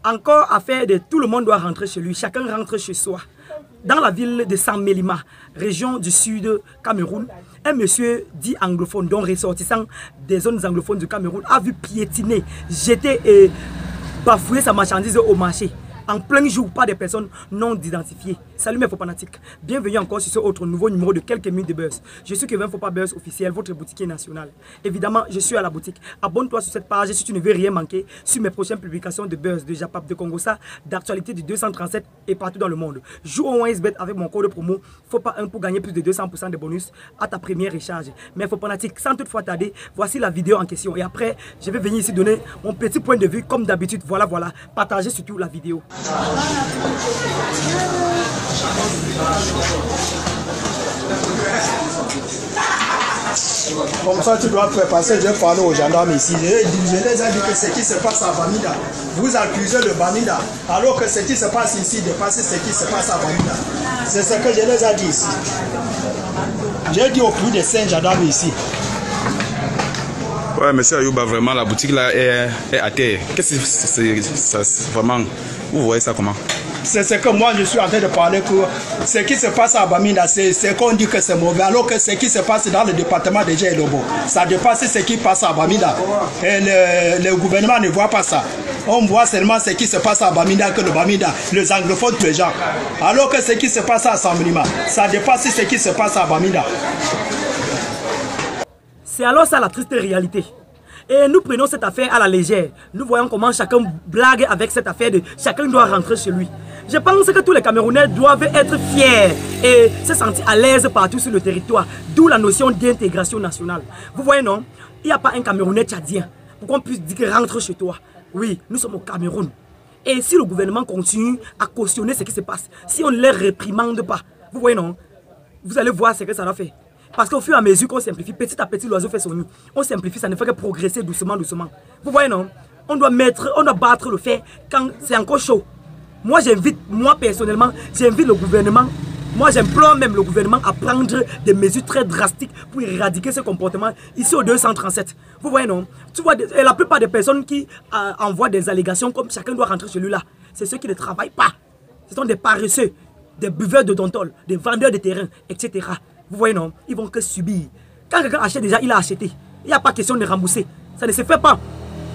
Encore affaire de tout le monde doit rentrer chez lui. Chacun rentre chez soi. Dans la ville de Saint-Mélima, région du sud Cameroun, un monsieur dit anglophone, donc ressortissant des zones anglophones du Cameroun, a vu piétiner, jeter et bafouer sa marchandise au marché. En plein jour par des personnes non identifiées. Salut mes faux fanatiques. Bienvenue encore sur ce autre nouveau numéro de quelques minutes de Buzz. Je suis Kevin Fopa Buzz officiel, votre boutiquier national. Évidemment, je suis à la boutique. Abonne-toi sur cette page si tu ne veux rien manquer sur mes prochaines publications de Buzz, de Japap, de Congosa, d'actualité du 237 et partout dans le monde. Joue au OneXBet avec mon code promo Fopa 1 pour gagner plus de 200% de bonus à ta première recharge. Mes faux fanatiques, sans toutefois tarder, voici la vidéo en question. Et après, je vais venir ici donner mon petit point de vue comme d'habitude. Voilà, partagez surtout la vidéo. Comme ça, tu dois faire passer. Je vais parler aux gendarmes ici. Je les ai dit que ce qui se passe à Bamida, vous accusez le Bamida, alors que ce qui se passe ici dépasse ce qui se passe à Bamida. C'est ce que je les ai dit ici. J'ai dit au plus de 5 gendarmes ici. Ouais, monsieur Ayouba, vraiment, la boutique là est à terre. Qu'est-ce que c'est vraiment? Vous voyez ça comment? C'est ce que moi je suis en train de parler pour ce qui se passe à Bamida, c'est qu'on dit que c'est mauvais, alors que ce qui se passe dans le département de Djelobo, ça dépasse ce qui passe à Bamida. Et le gouvernement ne voit pas ça. On voit seulement ce qui se passe à Bamida, que le Bamida, les anglophones tuent les gens. Alors que ce qui se passe à Saint-Mélima, ça dépasse ce qui se passe à Bamida. C'est alors ça la triste réalité. Et nous prenons cette affaire à la légère. Nous voyons comment chacun blague avec cette affaire de chacun doit rentrer chez lui. Je pense que tous les Camerounais doivent être fiers et se sentir à l'aise partout sur le territoire. D'où la notion d'intégration nationale. Vous voyez non? Il n'y a pas un Camerounais tchadien pour qu'on puisse dire que rentre chez toi. Oui, nous sommes au Cameroun. Et si le gouvernement continue à cautionner ce qui se passe, si on ne les réprimande pas, vous voyez non? Vous allez voir ce que ça va faire. Parce qu'au fur et à mesure qu'on simplifie, petit à petit, l'oiseau fait son nid. On simplifie, ça ne fait que progresser doucement, doucement. Vous voyez, non? On doit battre le fer quand c'est encore chaud. Moi, personnellement, j'invite le gouvernement, j'implore même le gouvernement à prendre des mesures très drastiques pour éradiquer ce comportement ici au 237. Vous voyez, non? Tu vois, et la plupart des personnes qui envoient des allégations comme chacun doit rentrer chez lui là, c'est ceux qui ne travaillent pas. Ce sont des paresseux, des buveurs de Dontol, des vendeurs de terrain, etc. Vous voyez non, ils vont que subir. Quand quelqu'un achète déjà, il a acheté. Il n'y a pas question de rembourser. Ça ne se fait pas.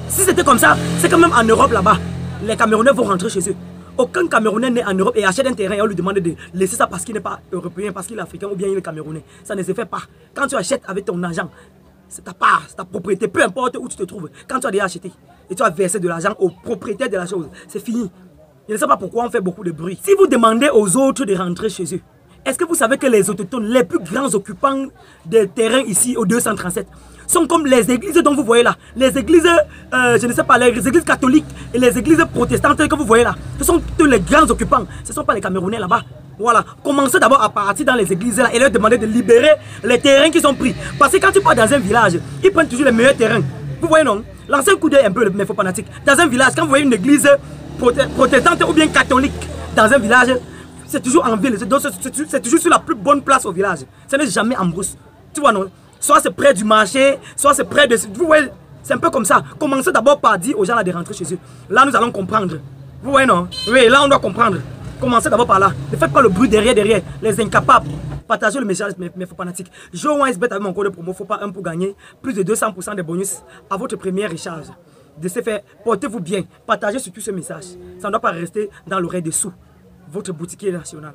Si c'était comme ça, c'est quand même en Europe là-bas. Les Camerounais vont rentrer chez eux. Aucun Camerounais n'est en Europe et achète un terrain et on lui demande de laisser ça parce qu'il n'est pas européen, parce qu'il est africain ou bien il est camerounais. Ça ne se fait pas. Quand tu achètes avec ton argent, c'est ta part, c'est ta propriété, peu importe où tu te trouves. Quand tu as déjà acheté et tu as versé de l'argent au propriétaire de la chose, c'est fini. Je ne sais pas pourquoi on fait beaucoup de bruit. Si vous demandez aux autres de rentrer chez eux, est-ce que vous savez que les autochtones, les plus grands occupants des terrains ici au 237, sont comme les églises dont vous voyez là. Les églises, je ne sais pas, les églises catholiques et les églises protestantes que vous voyez là. Ce sont tous les grands occupants. Ce ne sont pas les Camerounais là-bas. Voilà. Commencez d'abord à partir dans les églises là et leur demander de libérer les terrains qui sont pris. Parce que quand tu pars dans un village, ils prennent toujours les meilleurs terrains. Vous voyez non? Lancez un coup d'œil un peu, mes faux fanatiques. Dans un village, quand vous voyez une église protestante ou bien catholique dans un village, c'est toujours en ville, c'est toujours sur la plus bonne place au village. Ce n'est jamais en brousse. Tu vois, non? Soit c'est près du marché, soit c'est près de... Vous voyez, c'est un peu comme ça. Commencez d'abord par dire aux gens là de rentrer chez eux. Là, nous allons comprendre. Vous voyez, non? Oui, là, on doit comprendre. Commencez d'abord par là. Ne faites pas le bruit derrière, les incapables. Partagez le message, mes faux fanatiques. Joue au OneXBet avec mon code promo Fopa 1 pour gagner plus de 200% de bonus à votre première recharge. De ce fait, portez-vous bien. Partagez surtout ce message. Ça ne doit pas rester dans l'oreille dessous. Votre boutiquier national.